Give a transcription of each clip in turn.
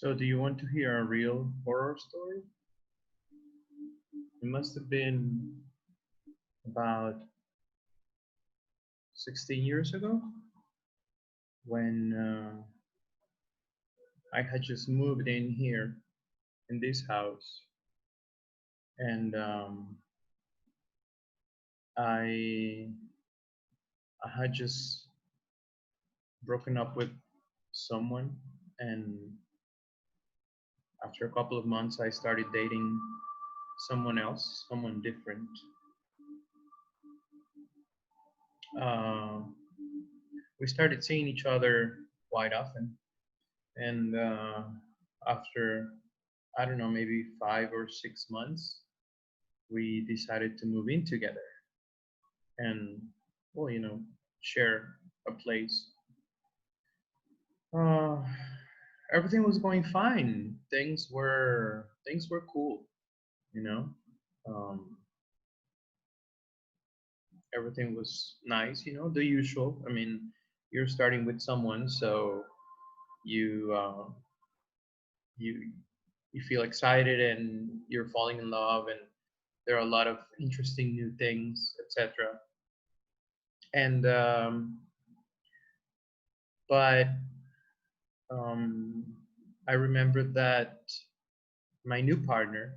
So, do you want to hear a real horror story? It must have been about 16 years ago when I had just moved in here in this house, and I I had just broken up with someone, and after a couple of months, I started dating someone else, someone different. Uh, we started seeing each other quite often, and after I don't know, maybe 5 or 6 months, we decided to move in together and, well, share a place. Uh, Everything was going fine. Things were cool, you know. Um, Everything was nice, the usual. I mean, you're starting with someone, so you you you feel excited and you're falling in love, and there are a lot of interesting new things, etc. And but um, I remember that my new partner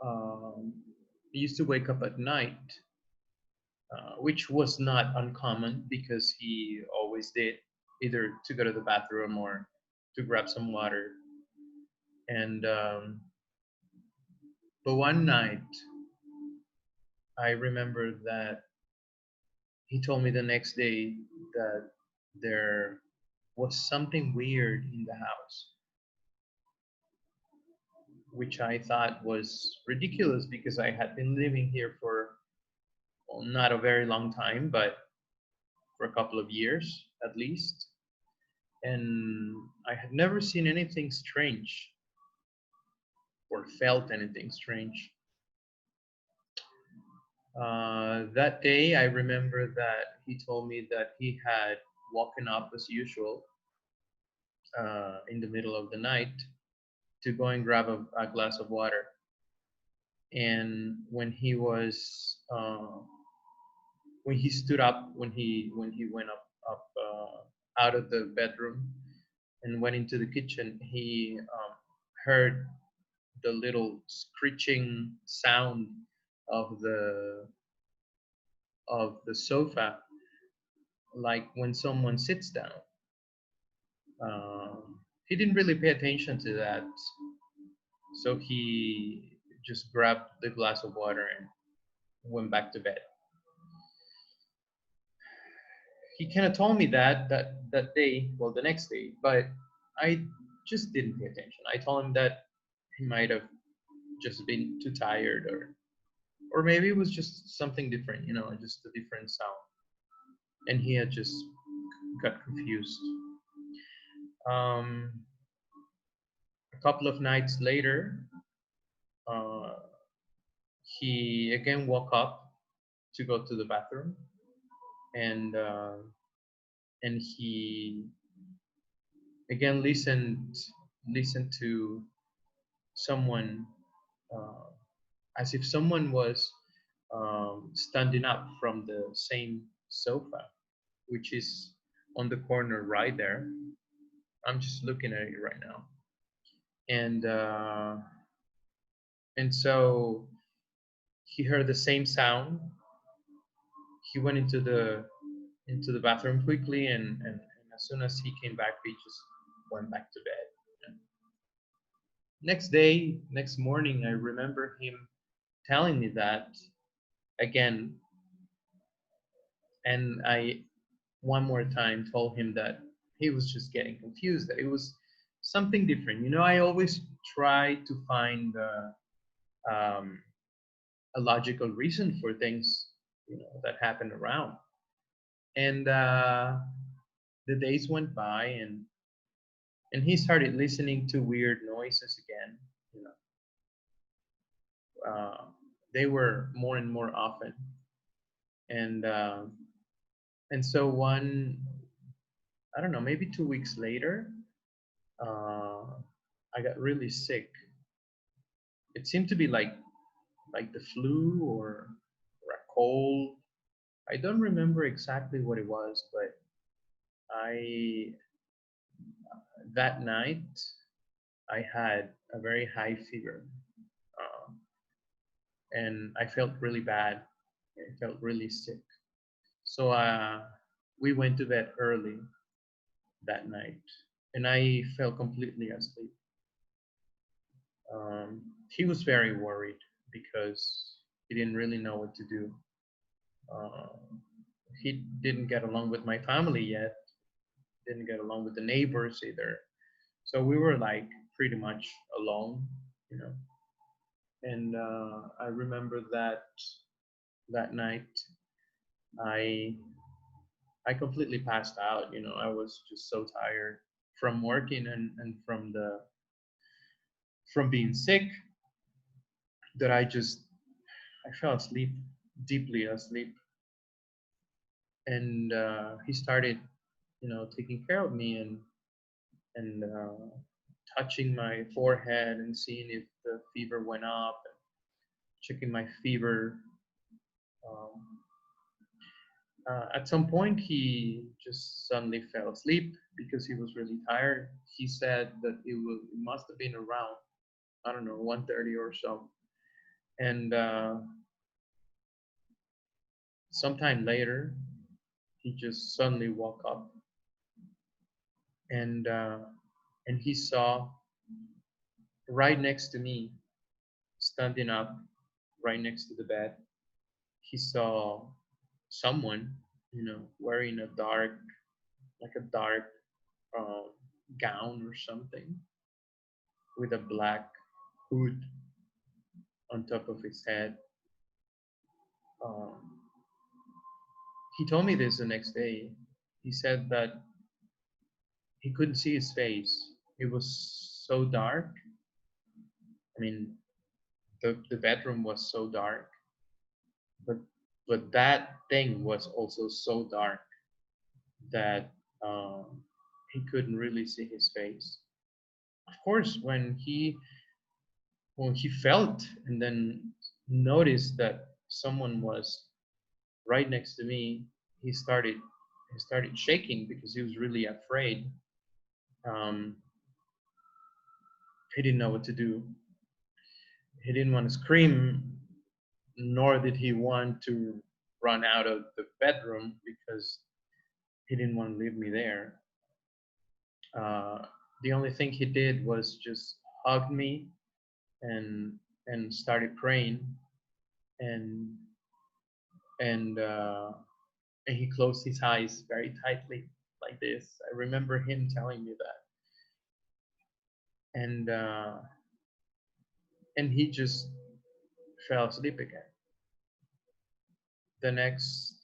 um, used to wake up at night, which was not uncommon because he always did, either to go to the bathroom or to grab some water. And but one night, I remember that he told me the next day that there was something weird in the house, which I thought was ridiculous because I had been living here for, well, not a very long time, but for a couple of years at least. And I had never seen anything strange or felt anything strange. That day, I remember that he told me that he had woken up as usual in the middle of the night to go and grab a glass of water. And when he stood up, when he went up out of the bedroom and went into the kitchen, he heard the little screeching sound of the sofa, like when someone sits down. He didn't really pay attention to that, so he just grabbed the glass of water and went back to bed. He kind of told me that day, well, the next day, but I just didn't pay attention. I told him that he might have just been too tired, or maybe it was just something different, just a different sound, and he had just got confused. Um, a couple of nights later, uh, he again woke up to go to the bathroom, and he again listened to someone, uh, as if someone was standing up from the same sofa, which is on the corner right there. I'm just looking at it right now, and so he heard the same sound. He went into the bathroom quickly, and as soon as he came back, he just went back to bed. Next morning, I remember him telling me that again, and I one more time told him that he was just getting confused, that it was something different. I always try to find um, a logical reason for things, that happen around. And the days went by, and he started listening to weird noises again. You know, they were more and more often, and so I don't know, maybe 2 weeks later, uh, I got really sick. It seemed to be like the flu or a cold. I don't remember exactly what it was, but I that night I had a very high fever, uh, and I felt really bad. I felt really sick. So we went to bed early that night, and I fell completely asleep. He was very worried because he didn't really know what to do. Uh, he didn't get along with my family yet, didn't get along with the neighbors either. So we were like pretty much alone, you know. And I remember that night I I completely passed out. You know, I was just so tired from working and from being sick that I fell asleep, deeply asleep. And he started, you know, taking care of me and touching my forehead and seeing if the fever went up, and checking my fever. Um, at some point, he just suddenly fell asleep because he was really tired. He said that it must have been around, I don't know, 1:30 or so. And sometime later, he just suddenly woke up and uh, and he saw right next to me, standing up, right next to the bed. He saw someone, you know, wearing a dark um, gown or something with a black hood on top of his head. Um, he told me this the next day. He said that he couldn't see his face. It was so dark. I mean, the bedroom was so dark, but that thing was also so dark that he couldn't really see his face. Of course, when he felt and then noticed that someone was right next to me, he started shaking because he was really afraid. Um, he didn't know what to do. He didn't want to scream, nor did he want to run out of the bedroom because he didn't want to leave me there. Uh, the only thing he did was just hug me and started praying, and and uh, and he closed his eyes very tightly like this. I remember him telling me that, and he just fell asleep again. The next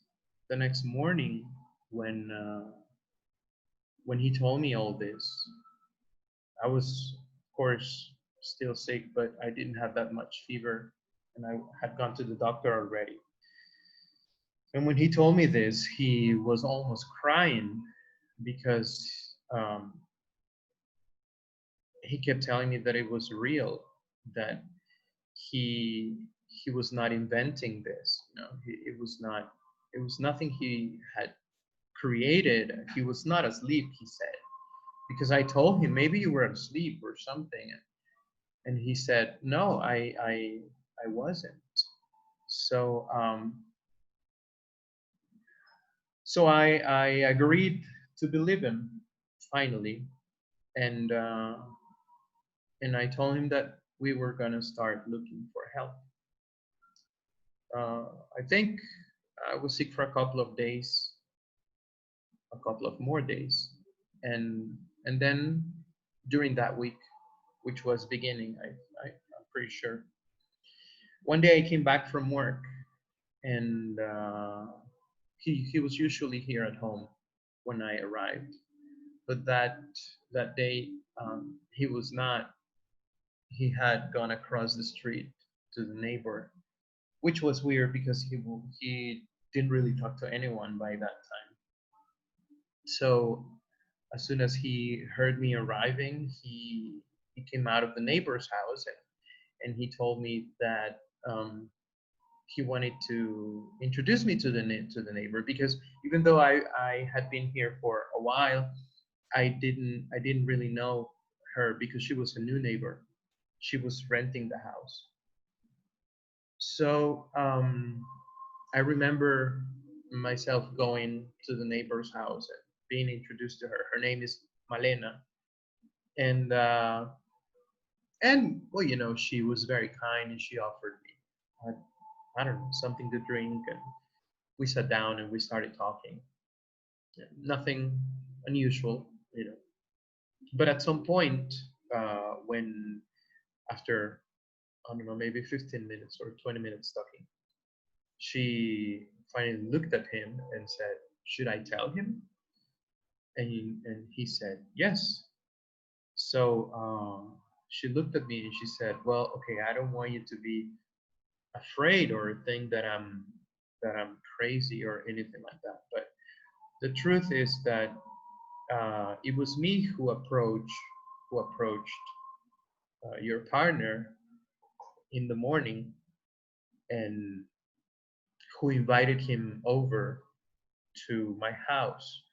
morning, when he told me all this, I was, of course, still sick, but I didn't have that much fever, and I had gone to the doctor already. And when he told me this, he was almost crying because he kept telling me that it was real, that he he was not inventing this. You know, it was not. It was nothing he had created. He was not asleep. He said, because I told him maybe you were asleep or something, and he said no, I wasn't. So I agreed to believe him finally, and I told him that we were gonna start looking for help. I think I was sick for a couple of days, a couple of more days, and then during that week, which was beginning, I'm pretty sure. One day I came back from work, and he was usually here at home when I arrived, but that day he was not. He had gone across the street to the neighbor, which was weird because he didn't really talk to anyone by that time. So As soon as he heard me arriving, he came out of the neighbor's house, and he told me that he wanted to introduce me to the neighbor, because even though I had been here for a while, I didn't really know her, because she was a new neighbor. She was renting the house. So I remember myself going to the neighbor's house and being introduced to her. Her name is Malena, and well, she was very kind, and she offered me, I don't know, something to drink, and we sat down and we started talking. Nothing unusual, But at some point, when after, I don't know, maybe 15 minutes or 20 minutes talking, she finally looked at him and said, "Should I tell him?" And he said, "Yes." So she looked at me and she said, "Well, okay, I don't want you to be afraid or think that I'm crazy or anything like that. But the truth is that it was me who approached your partner in the morning, and who invited him over to my house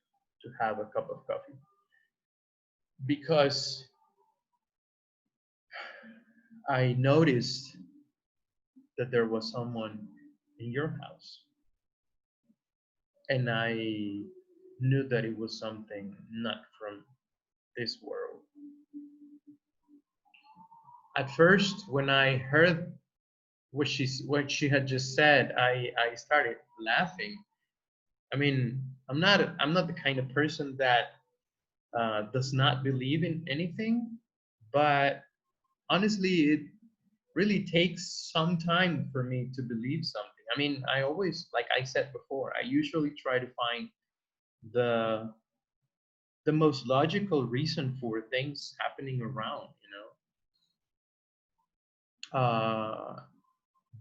to have a cup of coffee, because I noticed that there was someone in your house, and I knew that it was something not from this world. At first, when I heard what she had just said, I started laughing. I mean, I'm not the kind of person that does not believe in anything, but honestly, it really takes some time for me to believe something. I mean, I always, like I said before, I usually try to find the the most logical reason for things happening around,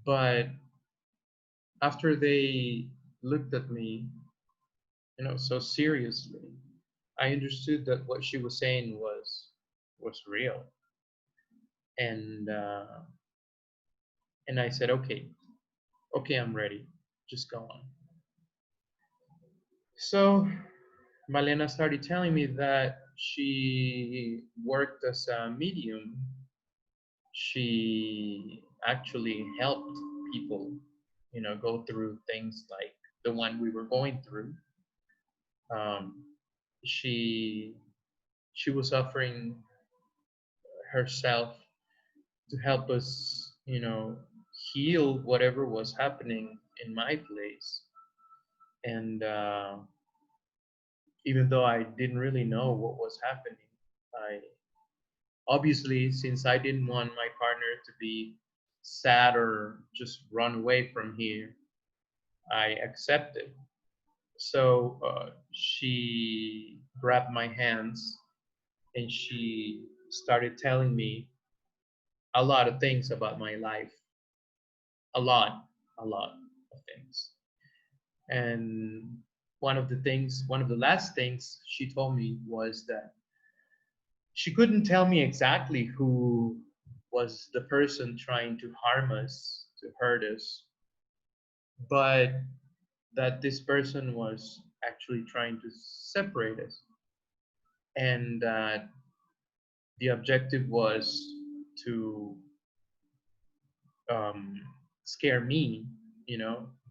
but after they looked at me, so seriously, I understood that what she was saying was real, and I said, okay, okay, I'm ready. Just go on. So Malena started telling me that she worked as a medium. She actually helped people, go through things like the one we were going through. Um, she she was offering herself to help us, heal whatever was happening in my place. And even though I didn't really know what was happening, I obviously, since I didn't want my partner to be sad or just run away from here, I accepted. So she grabbed my hands and she started telling me a lot of things about my life, a lot, a lot of things. And one of the last things she told me was that she couldn't tell me exactly who was the person trying to harm us, to hurt us, but that this person was actually trying to separate us, and that the objective was to um, scare me,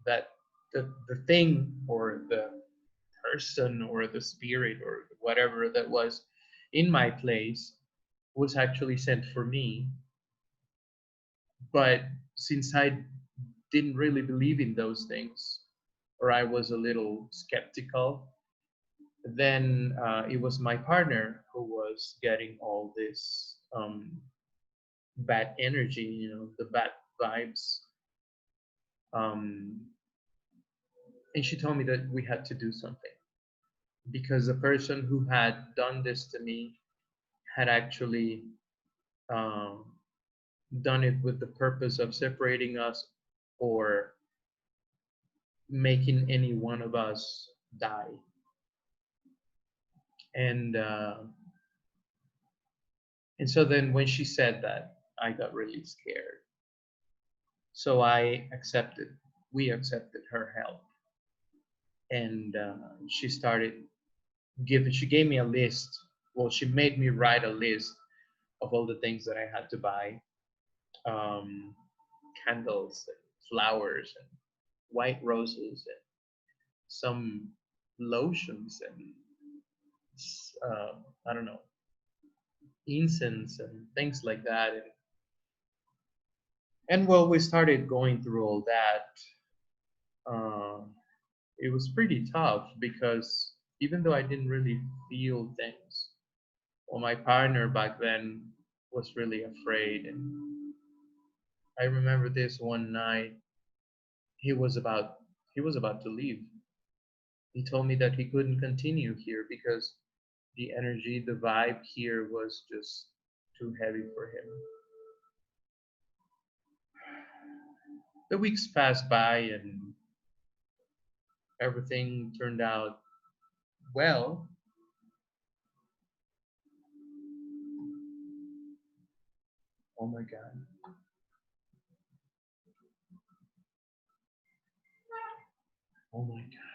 that the thing or the person or the spirit or whatever that was in my place was actually sent for me. But since I didn't really believe in those things, or I was a little skeptical, then it was my partner who was getting all this bad energy, the bad vibes. Um, and she told me that we had to do something, because the person who had done this to me had actually um, done it with the purpose of separating us, or making any one of us die. And so then when she said that, I got really scared. So we accepted her help. And she gave me a list. Well, she made me write a list of all the things that I had to buy, um, candles and flowers and white roses and some lotions and uh, I don't know, incense and things like that. And well, we started going through all that. Uh, it was pretty tough because even though I didn't really feel things, well, my partner back then was really afraid. And I remember this one night, he was about he was about to leave. He told me that he couldn't continue here because the energy, the vibe here was just too heavy for him. The weeks passed by and everything turned out well. Oh my God. Oh my God.